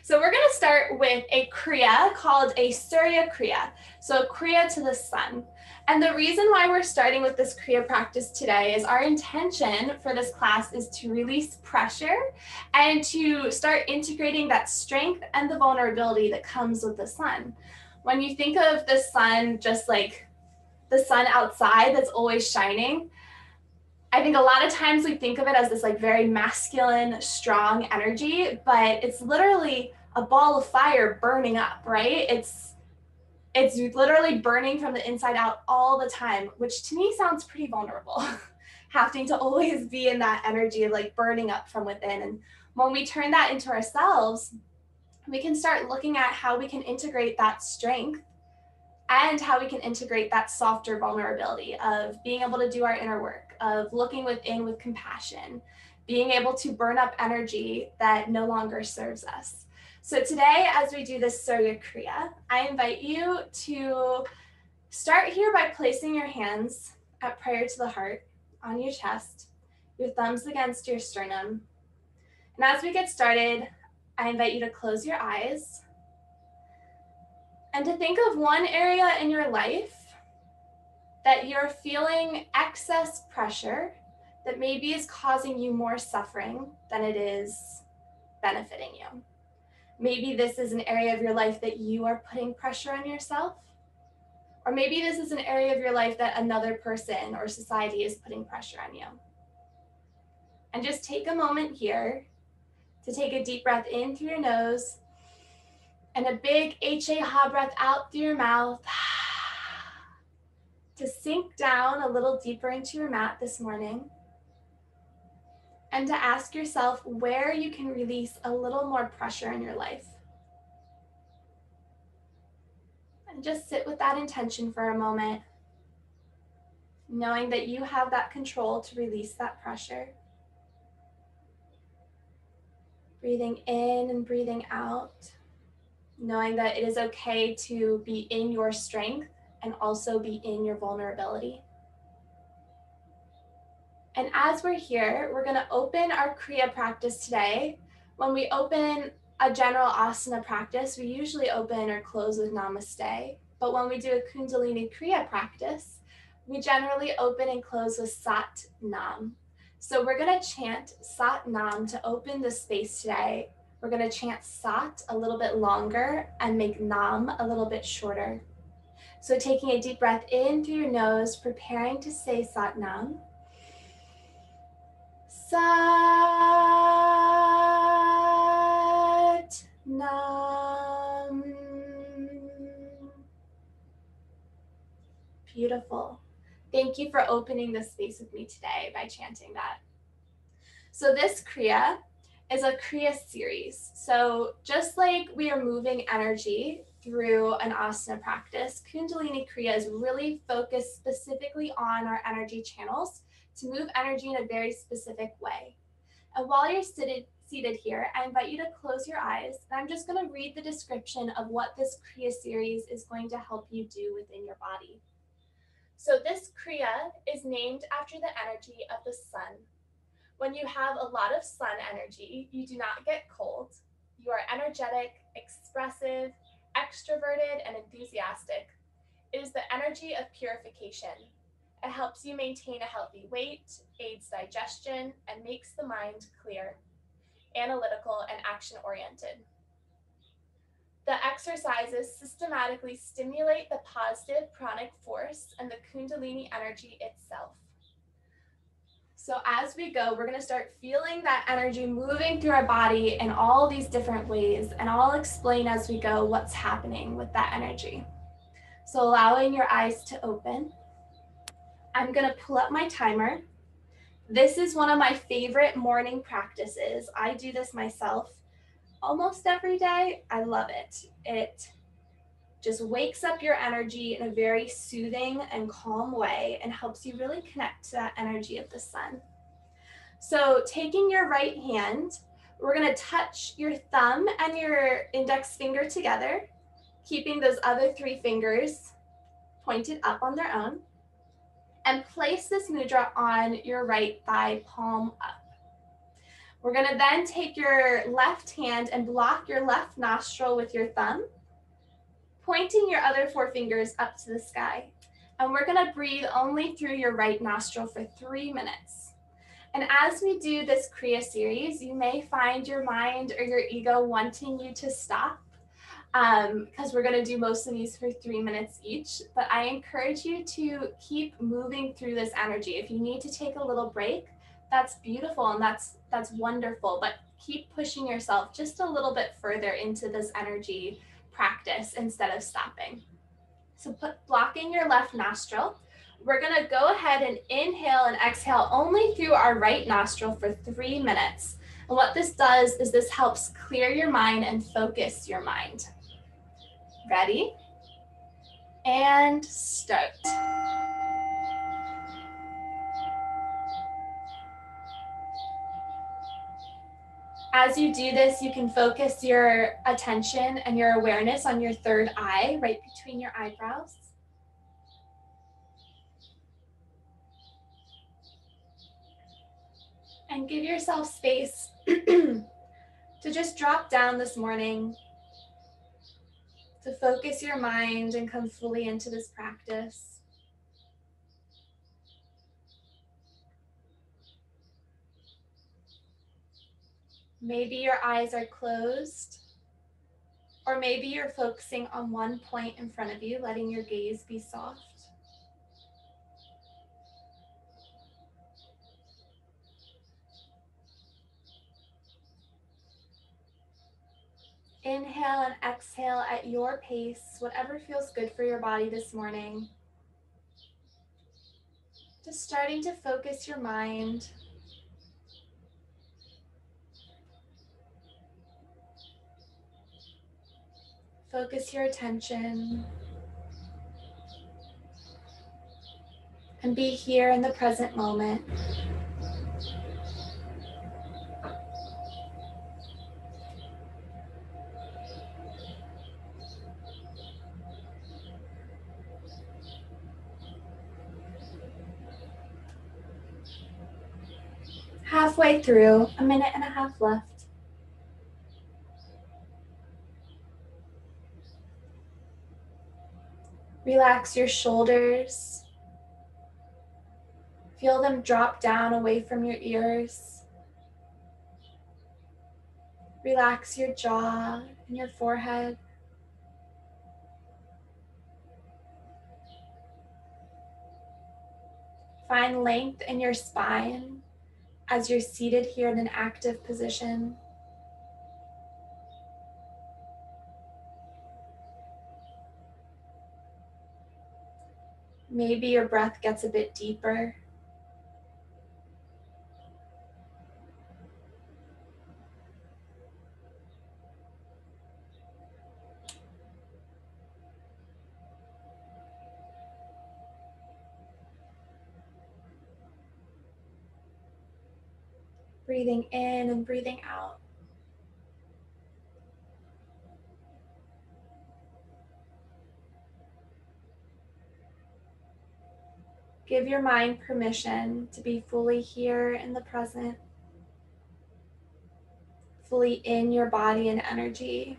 So we're going to start with a kriya called a Surya Kriya. So a kriya to the sun. And the reason why we're starting with this kriya practice today is our intention for this class is to release pressure and to start integrating that strength and the vulnerability that comes with the sun. When you think of the sun just like the sun outside that's always shining, I think a lot of times we think of it as this like very masculine, strong energy, but it's literally a ball of fire burning up, right? It's literally burning from the inside out all the time, which to me sounds pretty vulnerable. Having to always be in that energy of like burning up from within. And when we turn that into ourselves, we can start looking at how we can integrate that strength and how we can integrate that softer vulnerability of being able to do our inner work, of looking within with compassion, being able to burn up energy that no longer serves us. So today, as we do this Surya Kriya, I invite you to start here by placing your hands at prayer to the heart on your chest, your thumbs against your sternum. And as we get started, I invite you to close your eyes and to think of one area in your life that you're feeling excess pressure that maybe is causing you more suffering than it is benefiting you. Maybe this is an area of your life that you are putting pressure on yourself, or maybe this is an area of your life that another person or society is putting pressure on you. And just take a moment here to take a deep breath in through your nose and a big ha breath out through your mouth to sink down a little deeper into your mat this morning and to ask yourself where you can release a little more pressure in your life. And just sit with that intention for a moment, knowing that you have that control to release that pressure. Breathing in and breathing out, knowing that it is okay to be in your strength and also be in your vulnerability. And as we're here, we're going to open our Kriya practice today. When we open a general asana practice, we usually open or close with Namaste. But when we do a Kundalini Kriya practice, we generally open and close with Sat Nam. So we're going to chant Sat Nam to open the space today. We're going to chant Sat a little bit longer and make Nam a little bit shorter. So taking a deep breath in through your nose, preparing to say Sat Nam. Sat Nam. Beautiful. Thank you for opening this space with me today by chanting that. So this Kriya is a Kriya series. So just like we are moving energy through an asana practice, Kundalini Kriya is really focused specifically on our energy channels to move energy in a very specific way. And while you're seated here, I invite you to close your eyes. And I'm just going to read the description of what this Kriya series is going to help you do within your body. So this Kriya is named after the energy of the sun. When you have a lot of sun energy, you do not get cold. You are energetic, expressive, extroverted, and enthusiastic. It is the energy of purification. It helps you maintain a healthy weight, aids digestion, and makes the mind clear, analytical, and action-oriented. The exercises systematically stimulate the positive pranic force and the Kundalini energy itself. So as we go, we're going to start feeling that energy moving through our body in all these different ways, and I'll explain as we go what's happening with that energy. So allowing your eyes to open. I'm going to pull up my timer. This is one of my favorite morning practices. I do this myself almost every day. I love it. It just wakes up your energy in a very soothing and calm way and helps you really connect to that energy of the sun. So taking your right hand, we're going to touch your thumb and your index finger together, keeping those other three fingers pointed up on their own. And place this mudra on your right thigh, palm up. We're going to then take your left hand and block your left nostril with your thumb, pointing your other 4 fingers up to the sky. And we're going to breathe only through your right nostril for 3 minutes. And as we do this Kriya series, you may find your mind or your ego wanting you to stop, because we're going to do most of these for 3 minutes each. But I encourage you to keep moving through this energy. If you need to take a little break, that's beautiful and that's wonderful. But keep pushing yourself just a little bit further into this energy practice instead of stopping. So blocking your left nostril. We're going to go ahead and inhale and exhale only through our right nostril for 3 minutes. And what this does is this helps clear your mind and focus your mind. Ready? And start. As you do this, you can focus your attention and your awareness on your third eye, right between your eyebrows. And give yourself space to just drop down this morning, to focus your mind and come fully into this practice. Maybe your eyes are closed, or maybe you're focusing on one point in front of you, letting your gaze be soft. Inhale and exhale at your pace, whatever feels good for your body this morning. Just starting to focus your mind. Focus your attention. And be here in the present moment. Halfway through, 1.5 minutes left. Relax your shoulders. Feel them drop down away from your ears. Relax your jaw and your forehead. Find length in your spine as you're seated here in an active position. Maybe your breath gets a bit deeper. Breathing in and breathing out. Give your mind permission to be fully here in the present, fully in your body and energy.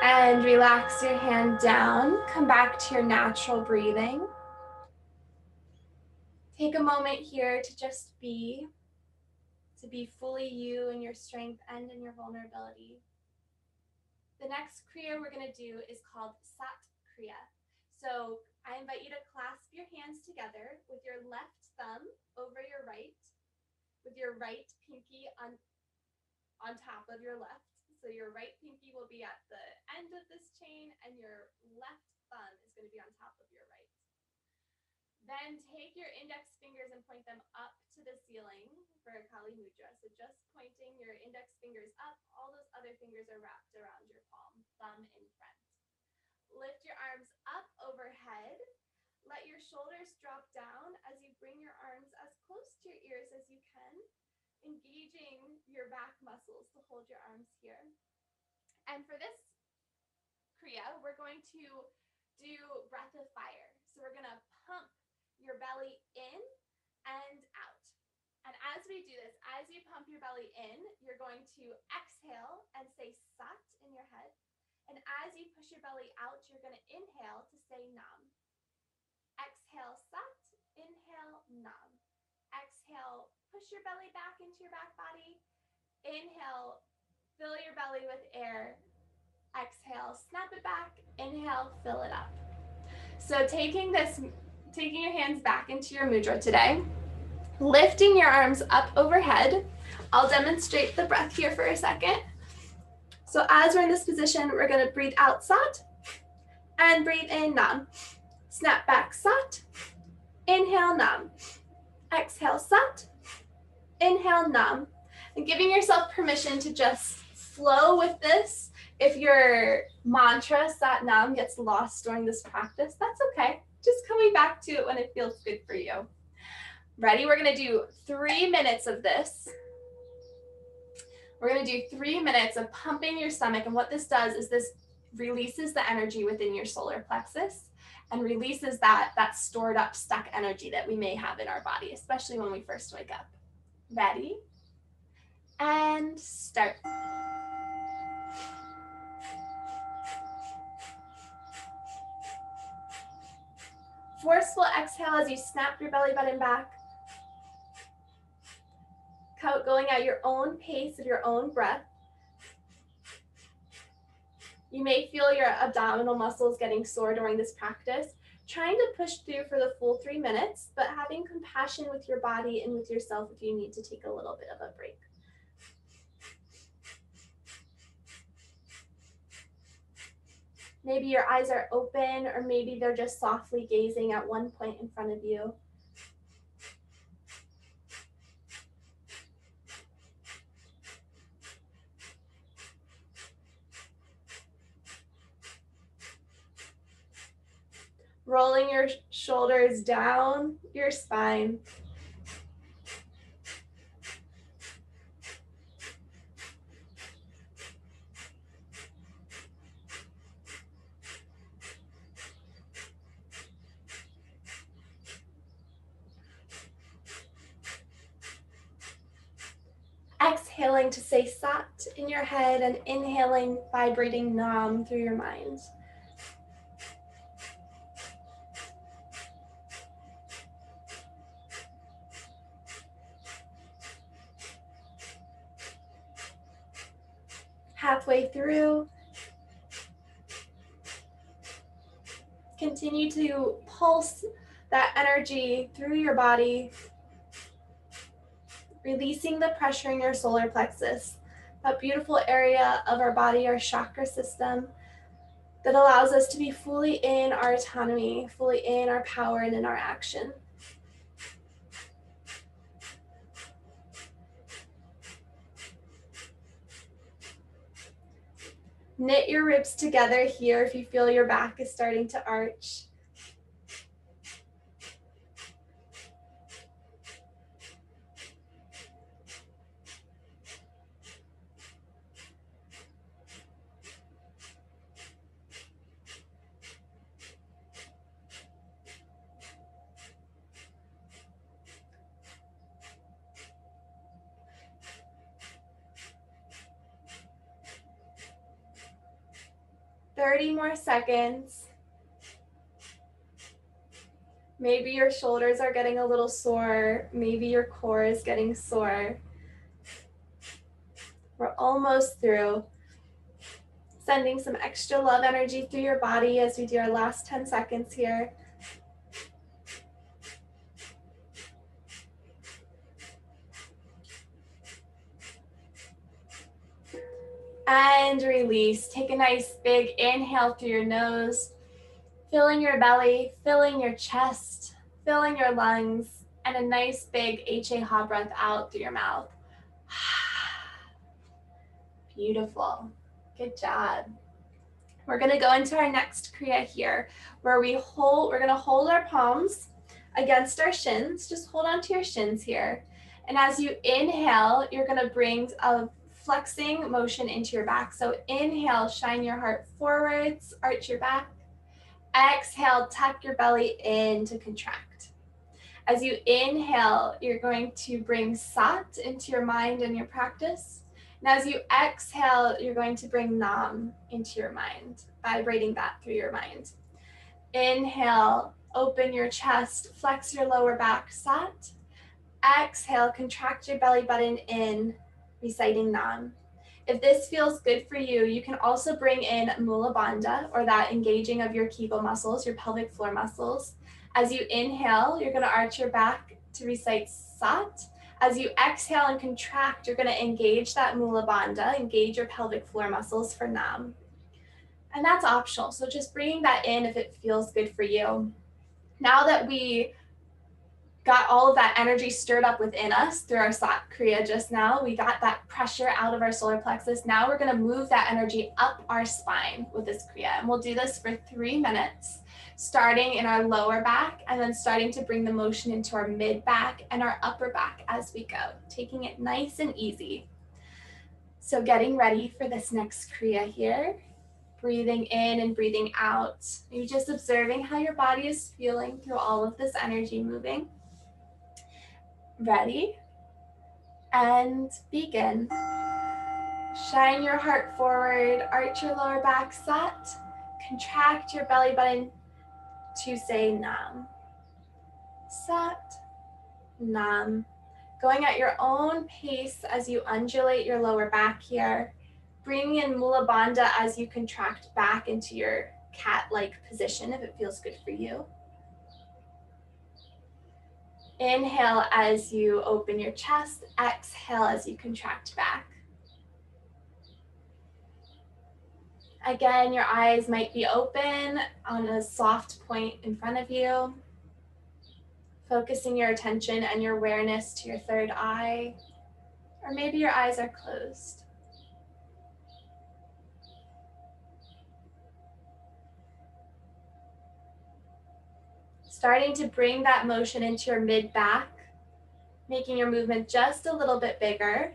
And relax your hand down. Come back to your natural breathing. Take a moment here to just be fully you in your strength and in your vulnerability. The next Kriya we're going to do is called Sat Kriya. So I invite you to clasp your hands together with your left thumb over your right, with your right pinky on top of your left. So your right pinky will be at the end of this chain and your left thumb is going to be on top of your right. Then take your index fingers and point them up to the ceiling for a Kali Mudra. So just pointing your index fingers up, all those other fingers are wrapped around your palm, thumb in front. Lift your arms up overhead. Let your shoulders drop down as you bring your arms as close to your ears as you can, engaging your back muscles to hold your arms here. And for this Kriya, we're going to do breath of fire. So we're going to pump your belly in and out. And as we do this, as you pump your belly in, you're going to exhale and say sat in your head. And as you push your belly out, you're going to inhale to say nam. Exhale sat, inhale nam. Exhale, push your belly back into your back body. Inhale, fill your belly with air. Exhale, snap it back. Inhale, fill it up. So taking your hands back into your mudra today, lifting your arms up overhead. I'll demonstrate the breath here for a second. So as we're in this position, we're going to breathe out sat and breathe in nam. Snap back sat. Inhale nam. Exhale sat. Inhale nam. And giving yourself permission to just flow with this. If your mantra sat nam gets lost during this practice, that's okay. Just coming back to it when it feels good for you. Ready? We're going to do 3 minutes of this. We're going to do 3 minutes of pumping your stomach. And what this does is this releases the energy within your solar plexus and releases that stored up, stuck energy that we may have in our body, especially when we first wake up. Ready? And start. Forceful exhale as you snap your belly button back. Going at your own pace of your own breath. You may feel your abdominal muscles getting sore during this practice. Trying to push through for the full 3 minutes, but having compassion with your body and with yourself if you need to take a little bit of a break. Maybe your eyes are open, or maybe they're just softly gazing at one point in front of you. Rolling your shoulders down your spine. Exhaling to say sat in your head and inhaling, vibrating nam through your mind. Halfway through, continue to pulse that energy through your body, releasing the pressure in your solar plexus, that beautiful area of our body, our chakra system, that allows us to be fully in our autonomy, fully in our power and in our action. Knit your ribs together here if you feel your back is starting to arch. Thirty more seconds. Maybe your shoulders are getting a little sore. Maybe your core is getting sore. We're almost through. Sending some extra love energy through your body as we do our last 10 seconds here. And release. Take a nice big inhale through your nose, filling your belly, filling your chest, filling your lungs, and a nice big Ha breath out through your mouth. Beautiful. Good job. We're going to go into our next Kriya here, where we're going to hold our palms against our shins. Just hold on to your shins here. And as you inhale, you're going to bring a flexing motion into your back. So inhale, shine your heart forwards, arch your back. Exhale, tuck your belly in to contract. As you inhale, you're going to bring Sat into your mind and your practice. And as you exhale, you're going to bring Nam into your mind, vibrating that through your mind. Inhale, open your chest, flex your lower back, Sat. Exhale, contract your belly button in, reciting Nam. If this feels good for you, you can also bring in Mula Bandha, or that engaging of your Kegel muscles, your pelvic floor muscles. As you inhale, you're going to arch your back to recite Sat. As you exhale and contract, you're going to engage that Mula Bandha, engage your pelvic floor muscles for Nam. And that's optional, so just bringing that in if it feels good for you. Now that we got all of that energy stirred up within us through our Sat Kriya just now, we got that pressure out of our solar plexus. Now we're going to move that energy up our spine with this Kriya. And we'll do this for 3 minutes, starting in our lower back and then starting to bring the motion into our mid back and our upper back as we go, taking it nice and easy. So getting ready for this next Kriya here. Breathing in and breathing out. You're just observing how your body is feeling through all of this energy moving. Ready? And begin. Shine your heart forward, arch your lower back, Sat. Contract your belly button to say Nam. Sat, Nam. Going at your own pace as you undulate your lower back here. Bring in Mula Bandha as you contract back into your cat-like position if it feels good for you. Inhale as you open your chest. Exhale as you contract back. Again, your eyes might be open on a soft point in front of you. Focusing your attention and your awareness to your third eye. Or maybe your eyes are closed. Starting to bring that motion into your mid back, making your movement just a little bit bigger.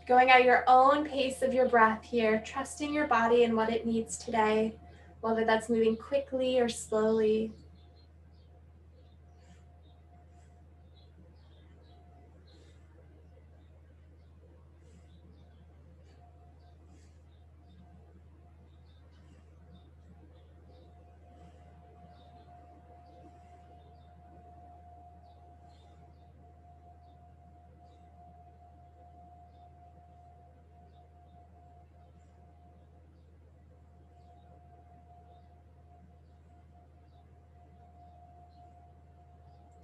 Going at your own pace of your breath here, trusting your body and what it needs today, whether that's moving quickly or slowly.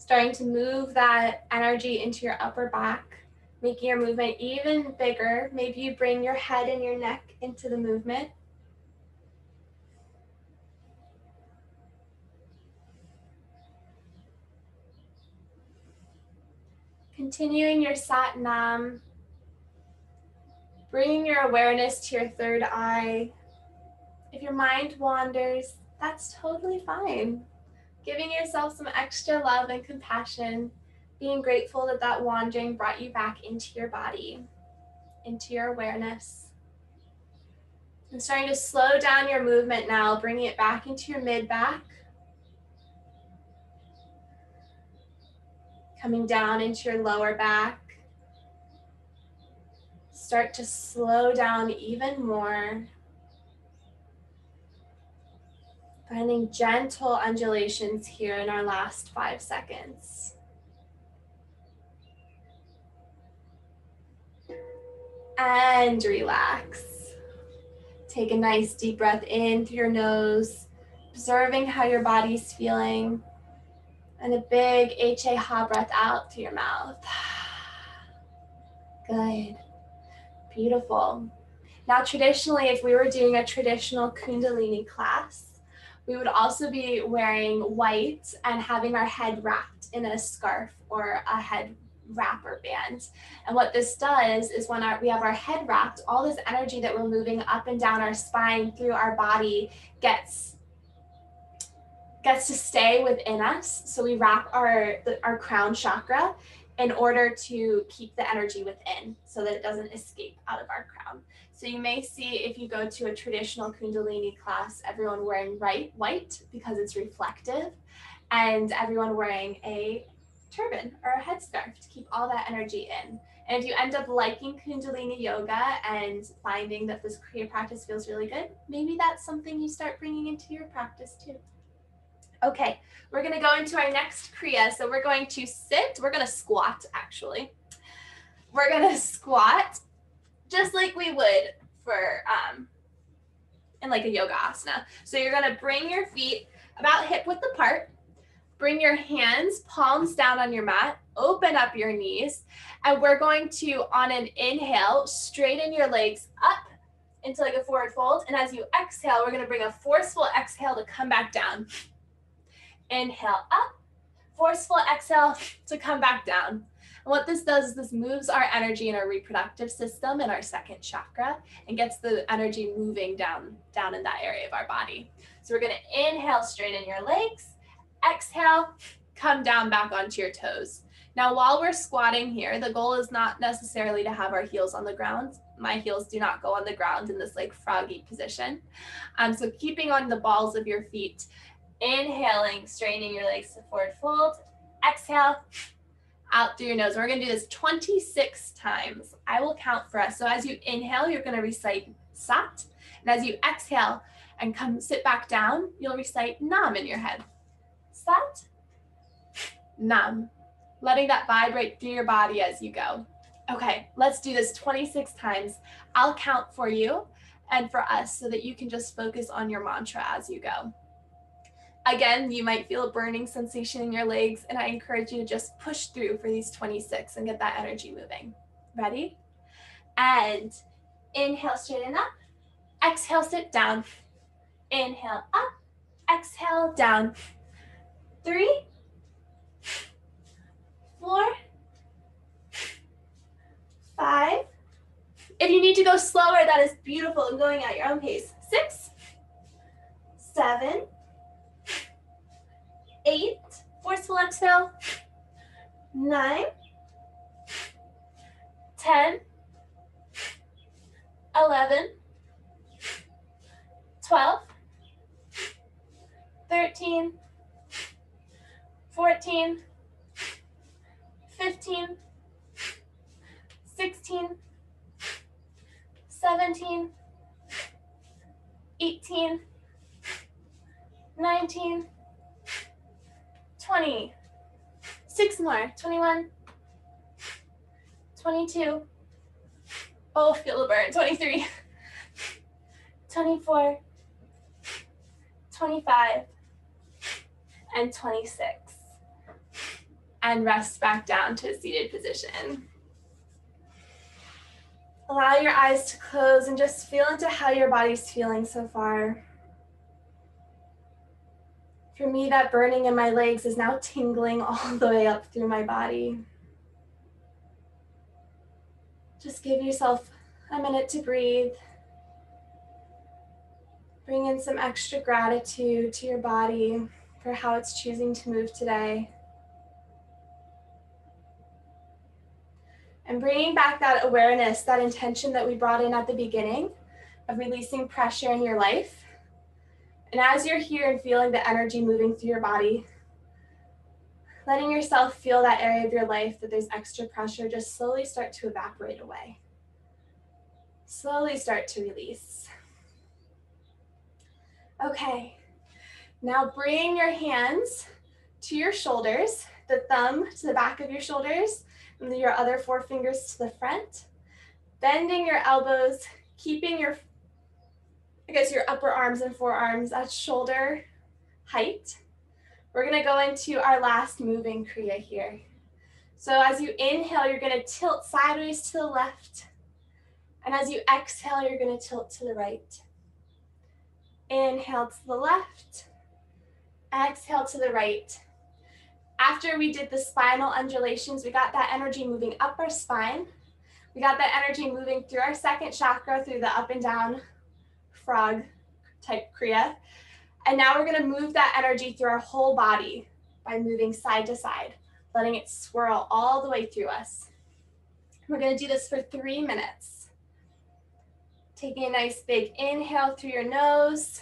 Starting to move that energy into your upper back, making your movement even bigger. Maybe you bring your head and your neck into the movement. Continuing your Sat Nam, bringing your awareness to your third eye. If your mind wanders, that's totally fine. Giving yourself some extra love and compassion, being grateful that that wandering brought you back into your body, into your awareness. And starting to slow down your movement now, bringing it back into your mid-back. Coming down into your lower back. Start to slow down even more. Finding gentle undulations here in our last 5 seconds. And relax. Take a nice deep breath in through your nose, observing how your body's feeling. And a big Ha breath out through your mouth. Good. Beautiful. Now, traditionally, if we were doing a traditional Kundalini class, we would also be wearing white and having our head wrapped in a scarf or a head wrapper band. And what this does is when we have our head wrapped, all this energy that we're moving up and down our spine through our body gets gets to stay within us. So we wrap our crown chakra in order to keep the energy within so that it doesn't escape out of our crown. So you may see if you go to a traditional Kundalini class, everyone wearing white because it's reflective, and everyone wearing a turban or a headscarf to keep all that energy in. And if you end up liking Kundalini yoga and finding that this Kriya practice feels really good, maybe that's something you start bringing into your practice too. Okay, we're gonna go into our next Kriya. So we're going to sit, we're gonna squat actually. We're gonna squat just like we would for in like a yoga asana. So you're gonna bring your feet about hip width apart, bring your hands, palms down on your mat, open up your knees, and we're going to, on an inhale, straighten your legs up into like a forward fold. And as you exhale, we're gonna bring a forceful exhale to come back down. Inhale up, forceful exhale to come back down. And what this does is this moves our energy in our reproductive system in our second chakra and gets the energy moving down in that area of our body. So we're gonna inhale, straighten your legs, exhale, come down back onto your toes. Now, while we're squatting here, the goal is not necessarily to have our heels on the ground. My heels do not go on the ground in this like froggy position. So keeping on the balls of your feet, inhaling, straightening your legs to forward fold, exhale, out through your nose. We're gonna do this 26 times. I will count for us. So as you inhale, you're gonna recite Sat. And as you exhale and come sit back down, you'll recite Nam in your head. Sat, Nam. Letting that vibrate through your body as you go. Okay, let's do this 26 times. I'll count for you and for us so that you can just focus on your mantra as you go. Again, you might feel a burning sensation in your legs, and I encourage you to just push through for these 26 and get that energy moving. Ready? And inhale, straighten up. Exhale, sit down. Inhale, up. Exhale, down. 3, 4, 5. If you need to go slower, that is beautiful and going at your own pace. 6, 7, 8, forceful exhale, 9, 10, 11, 12, 13, 14, 15, 16, 17, 18, 19, 20, 6 more, 21, 22, oh, feel the burn, 23, 24, 25, and 26. And rest back down to a seated position. Allow your eyes to close and just feel into how your body's feeling so far. For me, that burning in my legs is now tingling all the way up through my body. Just give yourself a minute to breathe. Bring in some extra gratitude to your body for how it's choosing to move today. And bringing back that awareness, that intention that we brought in at the beginning of releasing pressure in your life. And as you're here and feeling the energy moving through your body, letting yourself feel that area of your life that there's extra pressure, just slowly start to evaporate away. Slowly start to release. Okay, now bring your hands to your shoulders, the thumb to the back of your shoulders, and your other 4 fingers to the front. Bending your elbows, keeping your upper arms and forearms at shoulder height. We're gonna go into our last moving Kriya here. So as you inhale, you're gonna tilt sideways to the left. And as you exhale, you're gonna tilt to the right. Inhale to the left, exhale to the right. After we did the spinal undulations, we got that energy moving up our spine. We got that energy moving through our second chakra, through the up and down frog type Kriya. And now we're gonna move that energy through our whole body by moving side to side, letting it swirl all the way through us. We're gonna do this for 3 minutes. Taking a nice big inhale through your nose,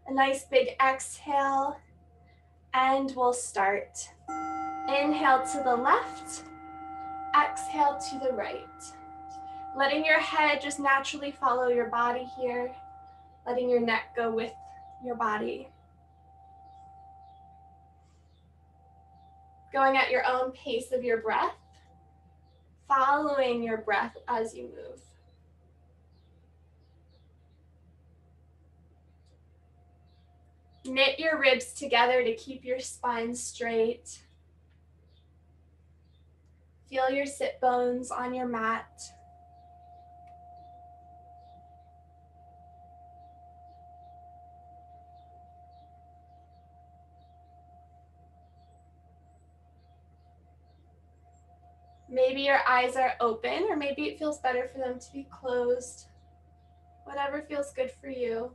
a nice big exhale, and we'll start. Inhale to the left, exhale to the right. Letting your head just naturally follow your body here, letting your neck go with your body. Going at your own pace of your breath, following your breath as you move. Knit your ribs together to keep your spine straight. Feel your sit bones on your mat. Maybe your eyes are open, or maybe it feels better for them to be closed. Whatever feels good for you.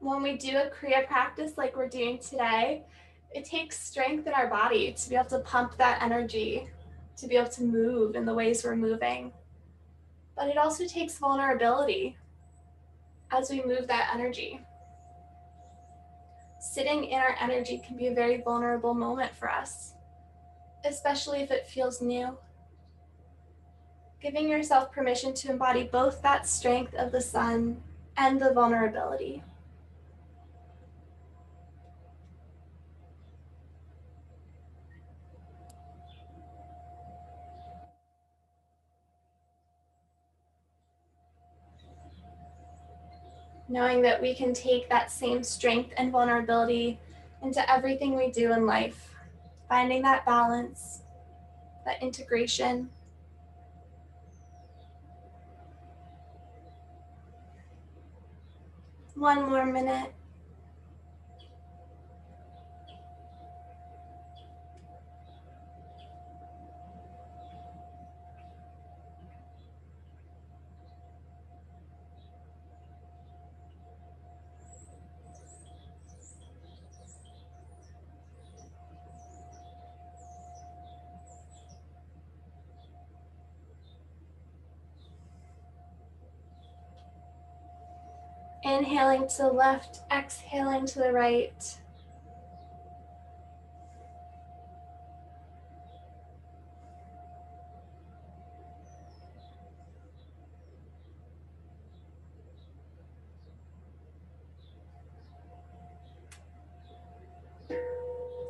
When we do a Kriya practice like we're doing today, it takes strength in our body to be able to pump that energy, to be able to move in the ways we're moving. But it also takes vulnerability as we move that energy. Sitting in our energy can be a very vulnerable moment for us, especially if it feels new. Giving yourself permission to embody both that strength of the sun and the vulnerability. Knowing that we can take that same strength and vulnerability into everything we do in life, finding that balance, that integration. One more minute. Inhaling to the left, exhaling to the right.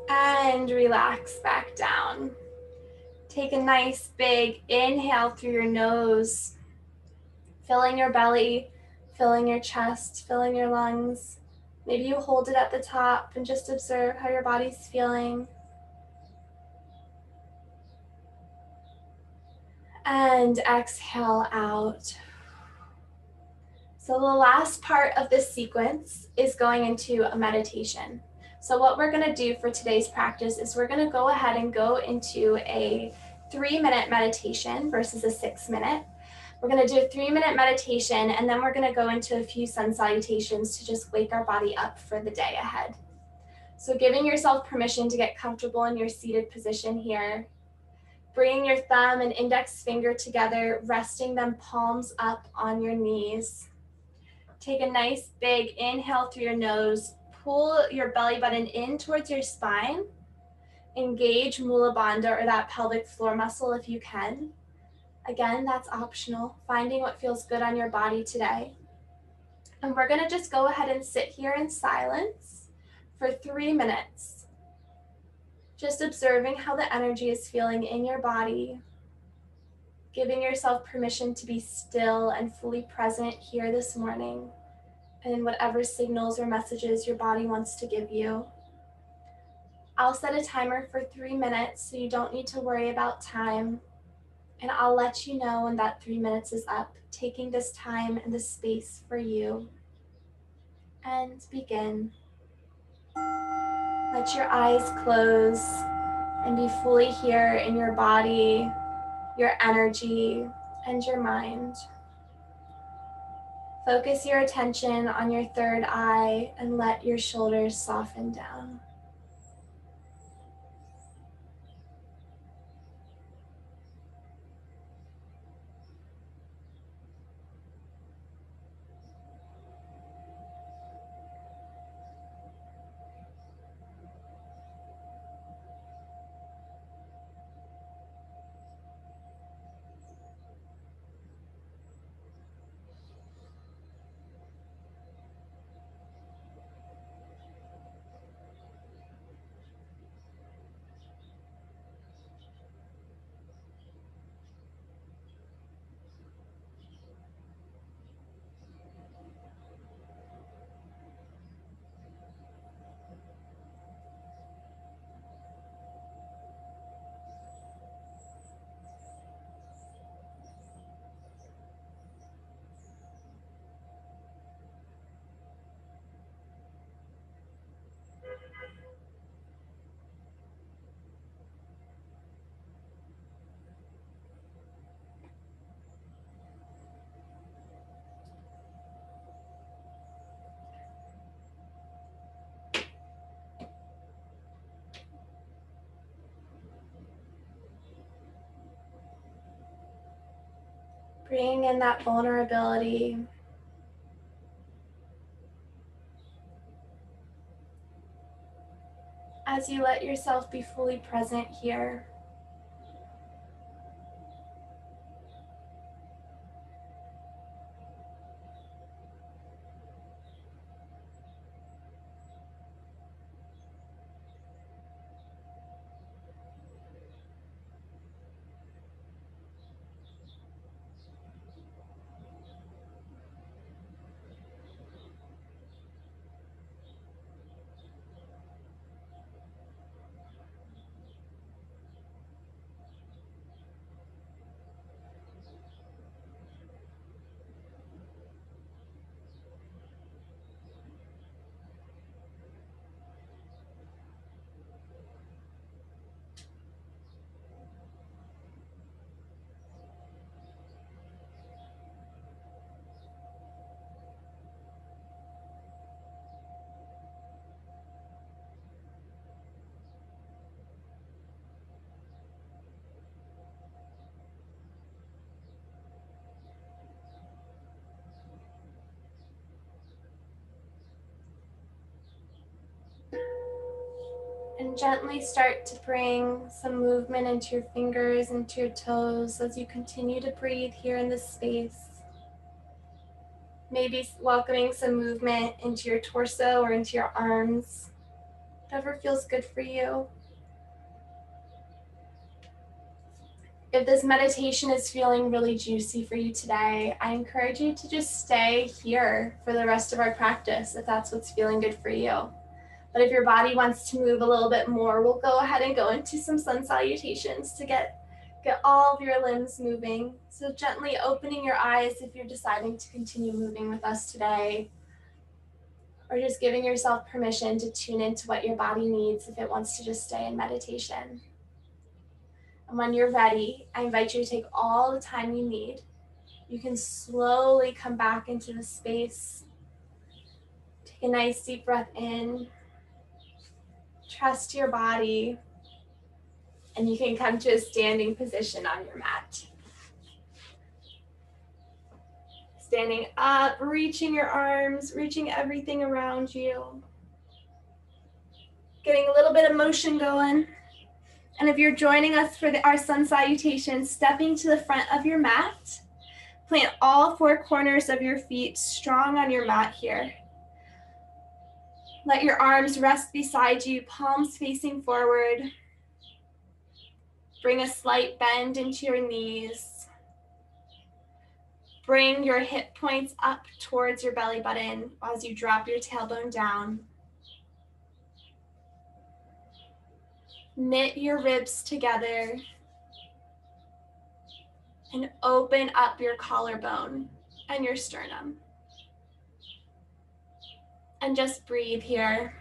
And relax back down. Take a nice big inhale through your nose, filling your belly, filling your chest, filling your lungs. Maybe you hold it at the top and just observe how your body's feeling. And exhale out. So the last part of this sequence is going into a meditation. So what we're going to do for today's practice is we're going to go ahead and go into a 3-minute meditation versus a 6-minute. We're going to do a 3-minute meditation, and then we're going to go into a few sun salutations to just wake our body up for the day ahead. So giving yourself permission to get comfortable in your seated position here. Bringing your thumb and index finger together, resting them palms up on your knees. Take a nice big inhale through your nose. Pull your belly button in towards your spine. Engage Mula Bandha, or that pelvic floor muscle if you can. Again, that's optional. Finding what feels good on your body today. And we're gonna just go ahead and sit here in silence for 3 minutes. Just observing how the energy is feeling in your body. Giving yourself permission to be still and fully present here this morning, and in whatever signals or messages your body wants to give you. I'll set a timer for 3 minutes so you don't need to worry about time. And I'll let you know when that 3 minutes is up, taking this time and this space for you. and begin. Let your eyes close and be fully here in your body, your energy, and your mind. Focus your attention on your third eye and let your shoulders soften down. Bring in that vulnerability. As you let yourself be fully present here. And gently start to bring some movement into your fingers, into your toes as you continue to breathe here in this space. Maybe welcoming some movement into your torso or into your arms, whatever feels good for you. If this meditation is feeling really juicy for you today, I encourage you to just stay here for the rest of our practice if that's what's feeling good for you. But if your body wants to move a little bit more, we'll go ahead and go into some sun salutations to get all of your limbs moving. So gently opening your eyes if you're deciding to continue moving with us today, or just giving yourself permission to tune into what your body needs if it wants to just stay in meditation. And when you're ready, I invite you to take all the time you need. You can slowly come back into the space. Take a nice deep breath in. Trust your body. And you can come to a standing position on your mat. Standing up, reaching your arms, reaching everything around you. Getting a little bit of motion going. And if you're joining us for our sun salutation, stepping to the front of your mat, plant all four corners of your feet strong on your mat here. Let your arms rest beside you, palms facing forward. Bring a slight bend into your knees. Bring your hip points up towards your belly button as you drop your tailbone down. Knit your ribs together and open up your collarbone and your sternum. And just breathe here.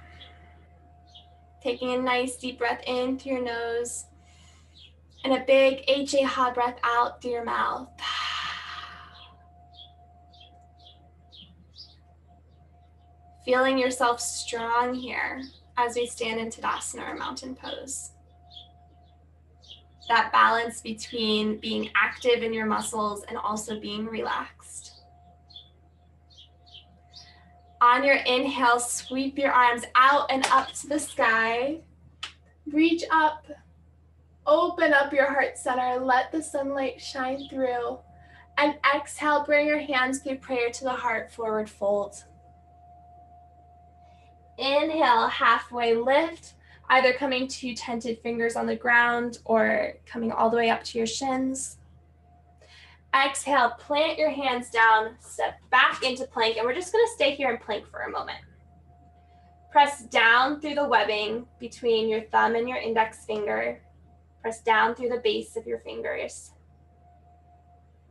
Taking a nice deep breath in through your nose and a big HA breath out through your mouth. Feeling yourself strong here as we stand in Tadasana or mountain pose. That balance between being active in your muscles and also being relaxed. On your inhale, sweep your arms out and up to the sky. Reach up, open up your heart center, let the sunlight shine through. And exhale, bring your hands through prayer to the heart, forward fold. Inhale, halfway lift, either coming to tented fingers on the ground or coming all the way up to your shins. Exhale, plant your hands down, step back into plank, and we're just gonna stay here in plank for a moment. Press down through the webbing between your thumb and your index finger. Press down through the base of your fingers.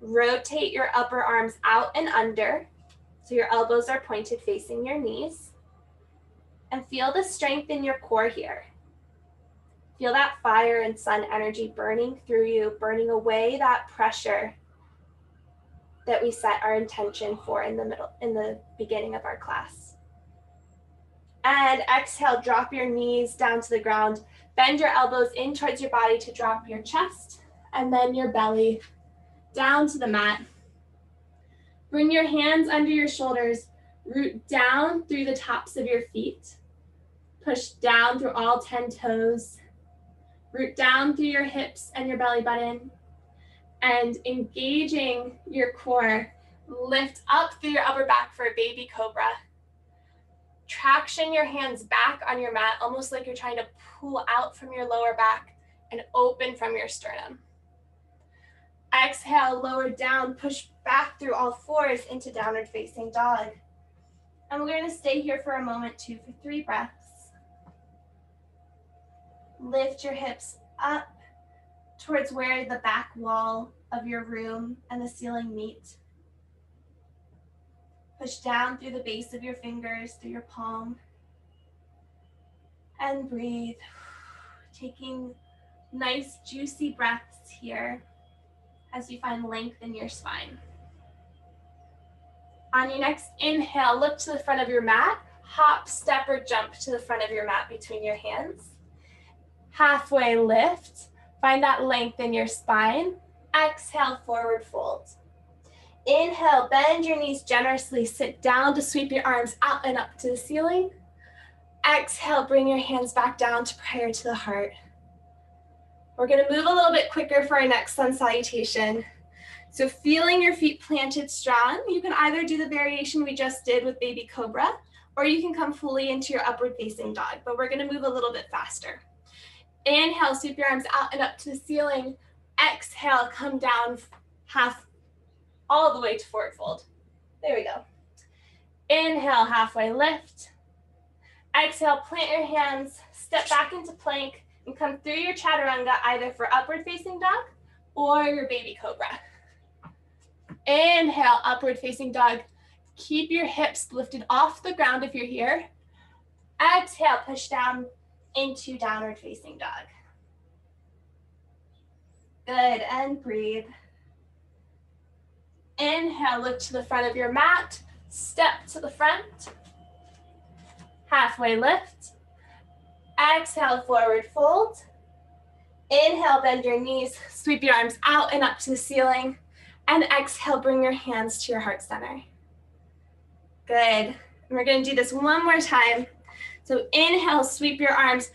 Rotate your upper arms out and under, so your elbows are pointed facing your knees. And feel the strength in your core here. Feel that fire and sun energy burning through you, burning away that pressure that we set our intention for in the beginning of our class. And exhale, drop your knees down to the ground. Bend your elbows in towards your body to drop your chest and then your belly down to the mat. Bring your hands under your shoulders, root down through the tops of your feet. Push down through all 10 toes. Root down through your hips and your belly button. And engaging your core, lift up through your upper back for a baby cobra. Traction your hands back on your mat, almost like you're trying to pull out from your lower back and open from your sternum. Exhale, lower down, push back through all fours into downward facing dog. And we're going to stay here for a moment, 2 for 3 breaths. Lift your hips up towards where the back wall of your room and the ceiling meet. Push down through the base of your fingers, through your palm. And breathe. Taking nice juicy breaths here as you find length in your spine. On your next inhale, look to the front of your mat. Hop, step, or jump to the front of your mat between your hands. Halfway lift, find that length in your spine. Exhale, forward fold. Inhale, bend your knees generously, sit down to sweep your arms out and up to the ceiling. Exhale, bring your hands back down to prayer to the heart. We're gonna move a little bit quicker for our next sun salutation. So feeling your feet planted strong, you can either do the variation we just did with baby cobra, or you can come fully into your upward facing dog, but we're gonna move a little bit faster. Inhale, sweep your arms out and up to the ceiling. Exhale, come down half, all the way to forward fold. There we go. Inhale, halfway lift. Exhale, plant your hands, step back into plank, and come through your chaturanga either for upward facing dog or your baby cobra. Inhale, upward facing dog. Keep your hips lifted off the ground if you're here. Exhale, push down into downward facing dog. Good, and breathe. Inhale, look to the front of your mat, step to the front. Halfway lift. Exhale, forward fold. Inhale, bend your knees, sweep your arms out and up to the ceiling. And exhale, bring your hands to your heart center. Good. And we're gonna do this one more time. So inhale, sweep your arms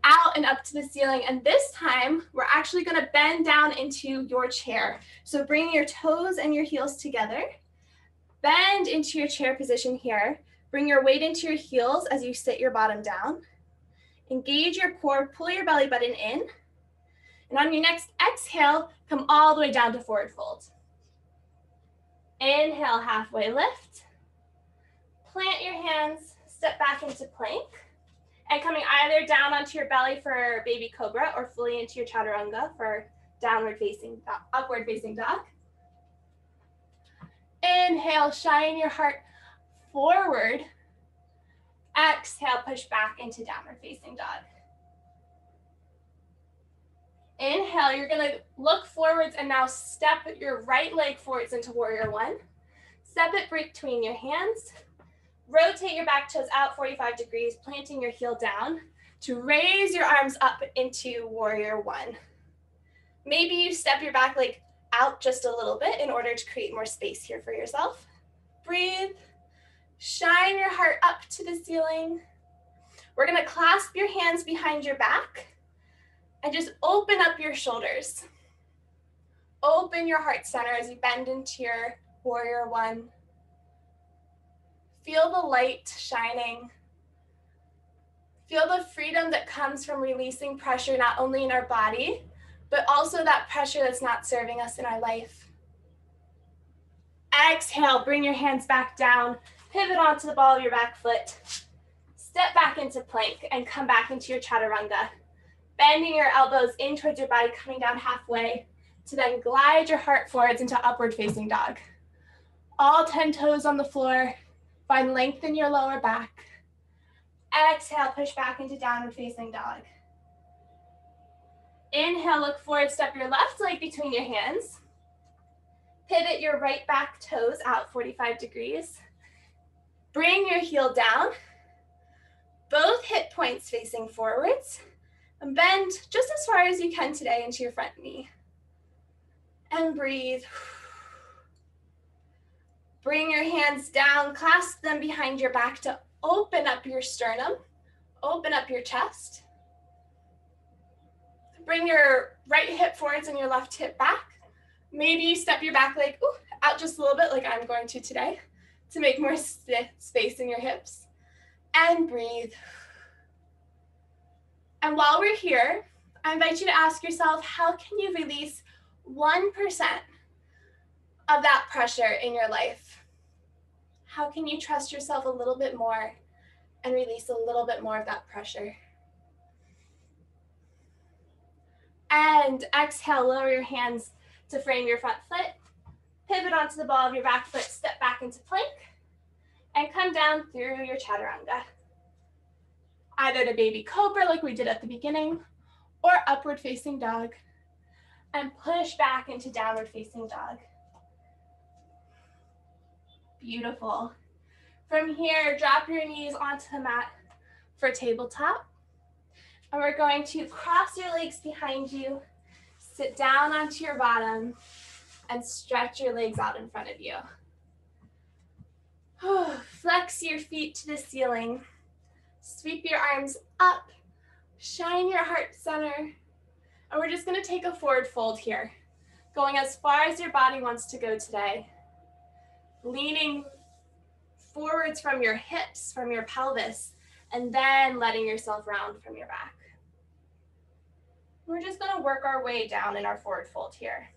out and up to the ceiling. And this time, we're actually gonna bend down into your chair. So bring your toes and your heels together. Bend into your chair position here. Bring your weight into your heels as you sit your bottom down. Engage your core, pull your belly button in. And on your next exhale, come all the way down to forward fold. Inhale, halfway lift. Plant your hands, step back into plank. And coming either down onto your belly for baby cobra or fully into your chaturanga for upward facing dog. Inhale, shine your heart forward. Exhale, push back into downward facing dog. Inhale, you're gonna look forwards and now step your right leg forwards into warrior one. Step it between your hands. Rotate your back toes out 45 degrees, planting your heel down to raise your arms up into warrior one. Maybe you step your back leg out just a little bit in order to create more space here for yourself. Breathe. Shine your heart up to the ceiling. We're gonna clasp your hands behind your back and just open up your shoulders. Open your heart center as you bend into your warrior one. Feel the light shining. Feel the freedom that comes from releasing pressure not only in our body, but also that pressure that's not serving us in our life. Exhale, bring your hands back down, pivot onto the ball of your back foot, step back into plank and come back into your chaturanga. Bending your elbows in towards your body, coming down halfway to then glide your heart forwards into upward facing dog. All 10 toes on the floor, find length in your lower back. Exhale, push back into downward facing dog. Inhale, look forward, step your left leg between your hands. Pivot your right back toes out 45 degrees. Bring your heel down, both hip points facing forwards, and bend just as far as you can today into your front knee. And breathe. Bring your hands down, clasp them behind your back to open up your sternum, open up your chest. Bring your right hip forwards and your left hip back. Maybe you step your back leg out just a little bit like I'm going to today to make more space in your hips. And breathe. And while we're here, I invite you to ask yourself, how can you release 1% of that pressure in your life? How can you trust yourself a little bit more and release a little bit more of that pressure? And exhale, lower your hands to frame your front foot. Pivot onto the ball of your back foot, step back into plank, and come down through your chaturanga. Either to baby cobra like we did at the beginning, or upward facing dog, and push back into downward facing dog. Beautiful. From here, drop your knees onto the mat for tabletop. And we're going to cross your legs behind you, sit down onto your bottom, and stretch your legs out in front of you. Flex your feet to the ceiling. Sweep your arms up. Shine your heart center. And we're just going to take a forward fold here, going as far as your body wants to go today. Leaning forwards from your hips, from your pelvis, and then letting yourself round from your back. We're just going to work our way down in our forward fold here.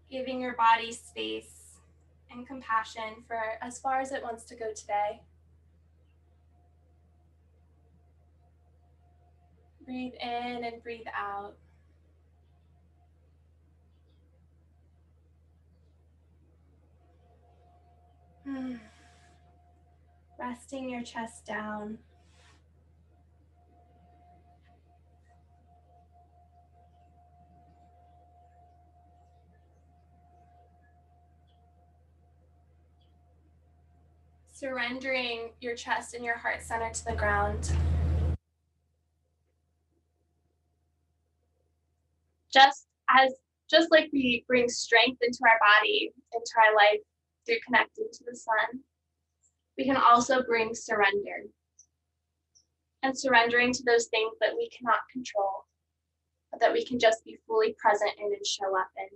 Giving your body space and compassion for as far as it wants to go today. Breathe in and breathe out. Resting your chest down. Surrendering your chest and your heart center to the ground. Just like we bring strength into our body, into our life through connecting to the sun, we can also bring surrender. And surrendering to those things that we cannot control, but that we can just be fully present in and show up in.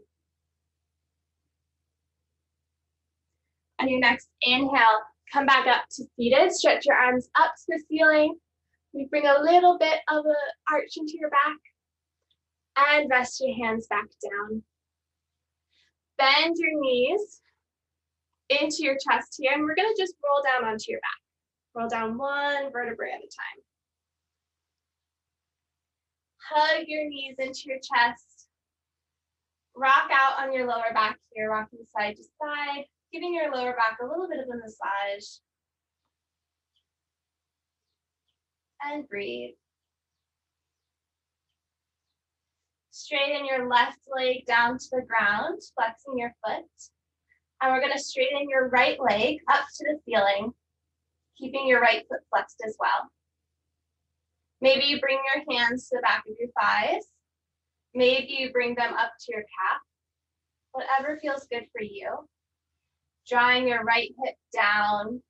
On your next inhale, come back up to seated. Stretch your arms up to the ceiling. We bring a little bit of an arch into your back. And rest your hands back down. Bend your knees into your chest here. And we're going to just roll down onto your back. Roll down one vertebrae at a time. Hug your knees into your chest. Rock out on your lower back here, rocking side to side, giving your lower back a little bit of a massage. And breathe. Straighten your left leg down to the ground, flexing your foot. And we're going to straighten your right leg up to the ceiling, keeping your right foot flexed as well. Maybe you bring your hands to the back of your thighs. Maybe you bring them up to your calf. Whatever feels good for you. Drawing your right hip down.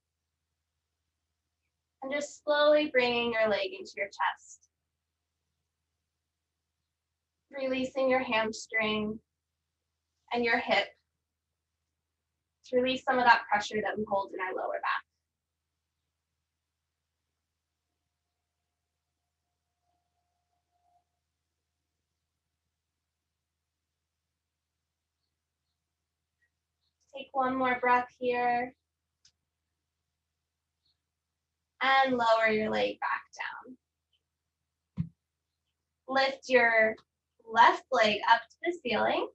And just slowly bringing your leg into your chest. Releasing your hamstring and your hip to release some of that pressure that we hold in our lower back. Take one more breath here. And lower your leg back down. Lift your left leg up to the ceiling.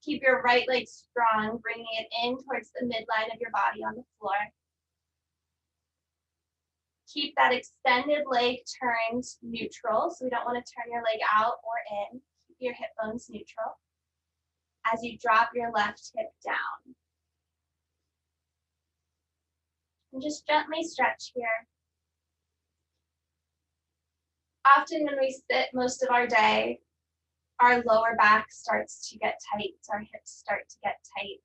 Keep your right leg strong, bringing it in towards the midline of your body on the floor. Keep that extended leg turned neutral, so we don't want to turn your leg out or in. Keep your hip bones neutral as you drop your left hip down. And just gently stretch here. Often when we sit most of our day, our lower back starts to get tight, our hips start to get tight.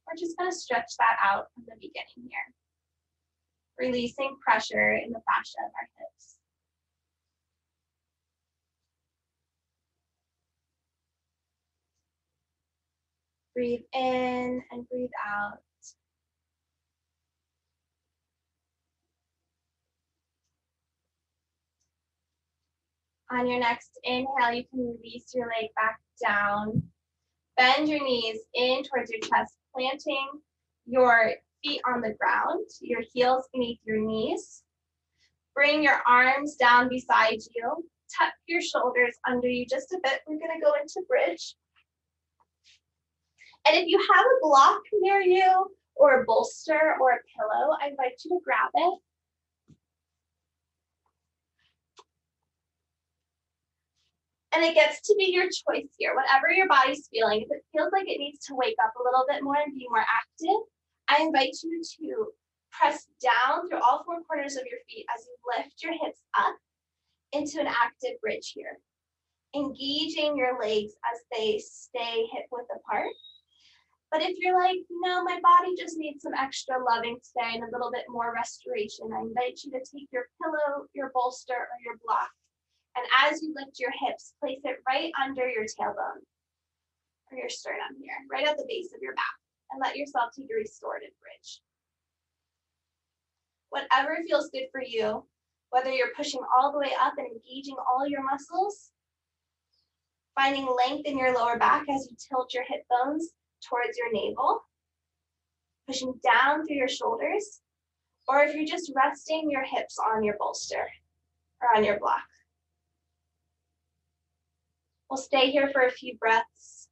We're just going to stretch that out from the beginning here, releasing pressure in the fascia of our hips. Breathe in and breathe out. On your next inhale, you can release your leg back down. Bend your knees in towards your chest, planting your feet on the ground, your heels beneath your knees. Bring your arms down beside you. Tuck your shoulders under you just a bit. We're going to go into bridge. And if you have a block near you, or a bolster, or a pillow, I invite you to grab it. And it gets to be your choice here, whatever your body's feeling. If it feels like it needs to wake up a little bit more and be more active, I invite you to press down through all four corners of your feet as you lift your hips up into an active bridge here. Engaging your legs as they stay hip width apart. But if you're like, no, my body just needs some extra loving today and a little bit more restoration, I invite you to take your pillow, your bolster, or your block. And as you lift your hips, place it right under your tailbone or your sternum here, right at the base of your back, and let yourself take a restorative bridge. Whatever feels good for you, whether you're pushing all the way up and engaging all your muscles, finding length in your lower back as you tilt your hip bones towards your navel, pushing down through your shoulders, or if you're just resting your hips on your bolster or on your block. We'll stay here for a few breaths.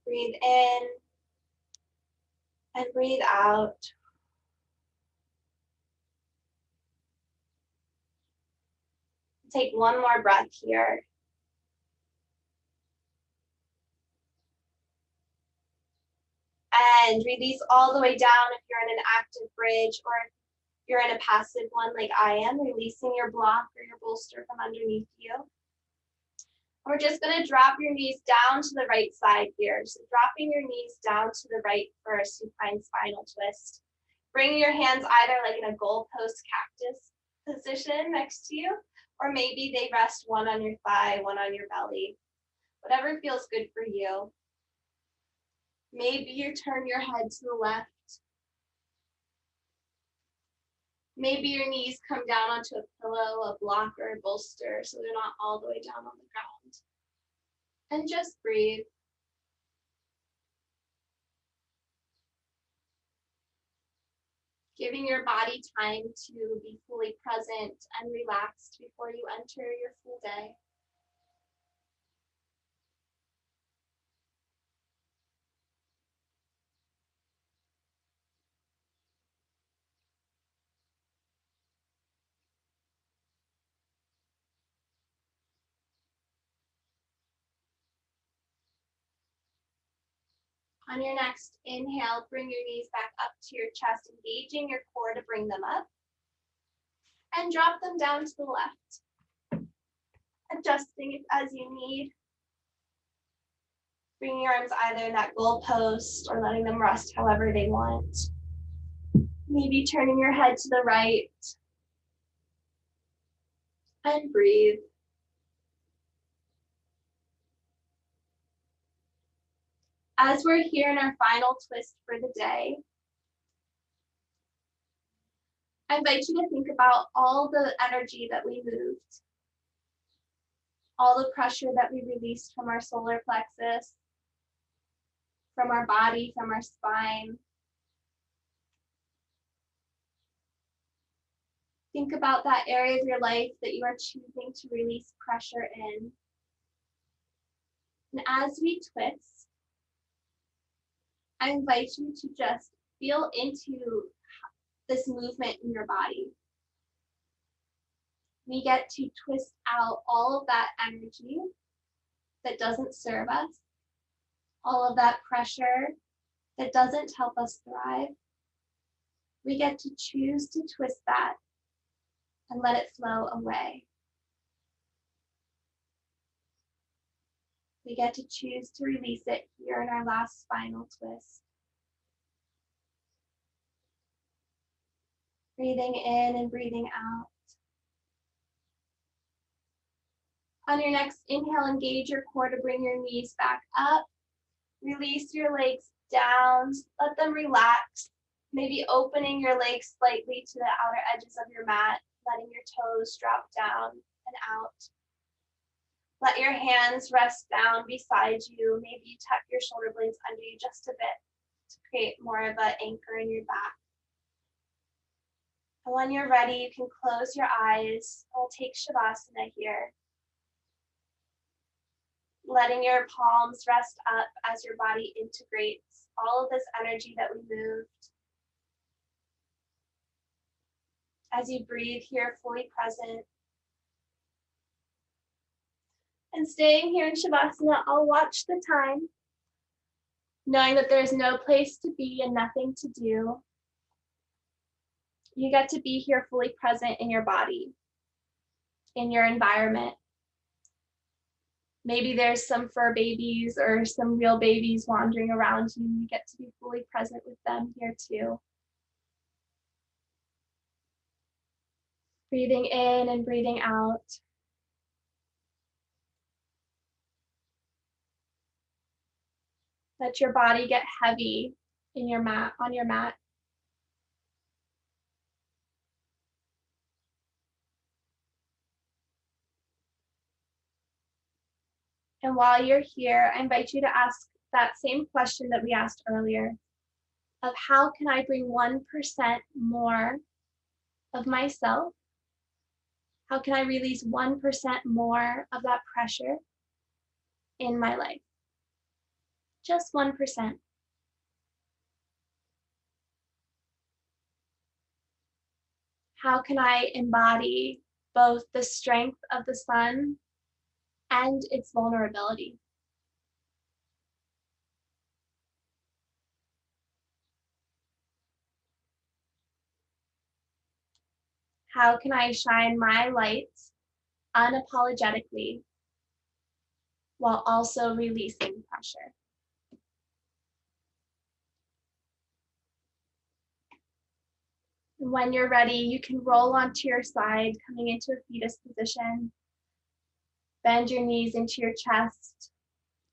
Breathe in and breathe out. Take one more breath here. And release all the way down if you're in an active bridge, or if you're in a passive one like I am, releasing your block or your bolster from underneath you. We're just going to drop your knees down to the right side here. So dropping your knees down to the right for a supine spinal twist. Bring your hands either like in a goalpost cactus position next to you, or maybe they rest one on your thigh, one on your belly. Whatever feels good for you. Maybe you turn your head to the left. Maybe your knees come down onto a pillow, a block, or a bolster, so they're not all the way down on the ground. And just breathe. Giving your body time to be fully present and relaxed before you enter your full day. On your next inhale, bring your knees back up to your chest, engaging your core to bring them up. And drop them down to the left, adjusting it as you need. Bringing your arms either in that goal post or letting them rest however they want. Maybe turning your head to the right. And breathe. As we're here in our final twist for the day, I invite you to think about all the energy that we moved, all the pressure that we released from our solar plexus, from our body, from our spine. Think about that area of your life that you are choosing to release pressure in. And as we twist, I invite you to just feel into this movement in your body. We get to twist out all of that energy that doesn't serve us, all of that pressure that doesn't help us thrive. We get to choose to twist that and let it flow away. We get to choose to release it here in our last final twist. Breathing in and breathing out. On your next inhale, engage your core to bring your knees back up. Release your legs down. Let them relax. Maybe opening your legs slightly to the outer edges of your mat, letting your toes drop down and out. Let your hands rest down beside you. Maybe you tuck your shoulder blades under you just a bit to create more of an anchor in your back. And when you're ready, you can close your eyes. We'll take Shavasana here. Letting your palms rest up as your body integrates all of this energy that we moved. As you breathe here, fully present. And staying here in Shavasana, I'll watch the time, knowing that there's no place to be and nothing to do. You get to be here fully present in your body, in your environment. Maybe there's some fur babies or some real babies wandering around you. You get to be fully present with them here too. Breathing in and breathing out. Let your body get heavy in your mat, on your mat. And while you're here, I invite you to ask that same question that we asked earlier of how can I bring 1% more of myself? How can I release 1% more of that pressure in my life? Just 1%. How can I embody both the strength of the sun and its vulnerability? How can I shine my light unapologetically while also releasing pressure? And when you're ready, you can roll onto your side, coming into a fetus position. Bend your knees into your chest.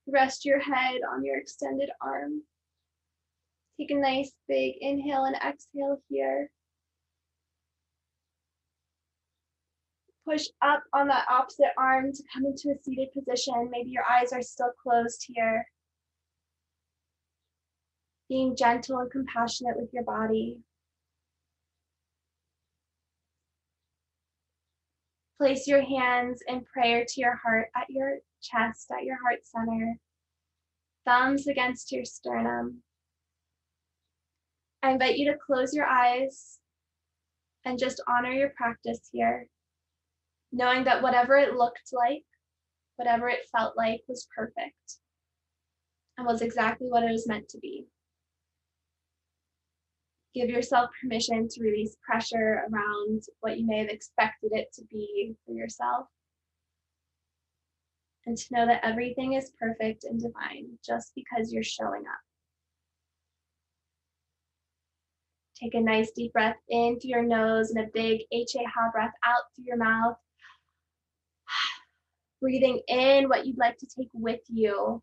Rest your head on your extended arm. Take a nice big inhale and exhale here. Push up on that opposite arm to come into a seated position. Maybe your eyes are still closed here. Being gentle and compassionate with your body. Place your hands in prayer to your heart, at your chest, at your heart center. Thumbs against your sternum. I invite you to close your eyes and just honor your practice here, knowing that whatever it looked like, whatever it felt like was perfect. and was exactly what it was meant to be. Give yourself permission to release pressure around what you may have expected it to be for yourself. And to know that everything is perfect and divine just because you're showing up. Take a nice deep breath in through your nose and a big Ha breath out through your mouth. Breathing in what you'd like to take with you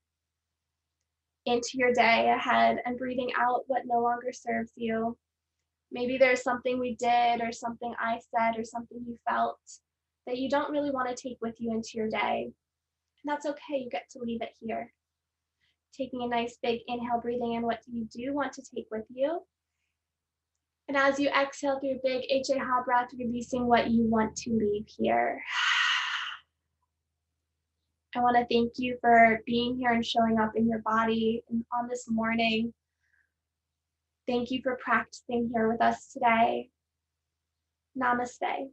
into your day ahead, and breathing out what no longer serves you. Maybe there's something we did or something I said or something you felt that you don't really want to take with you into your day. And that's okay, you get to leave it here. Taking a nice big inhale, breathing in what you do want to take with you. And as you exhale through a big Ha breath, releasing what you want to leave here. I want to thank you for being here and showing up in your body on this morning. Thank you for practicing here with us today. Namaste.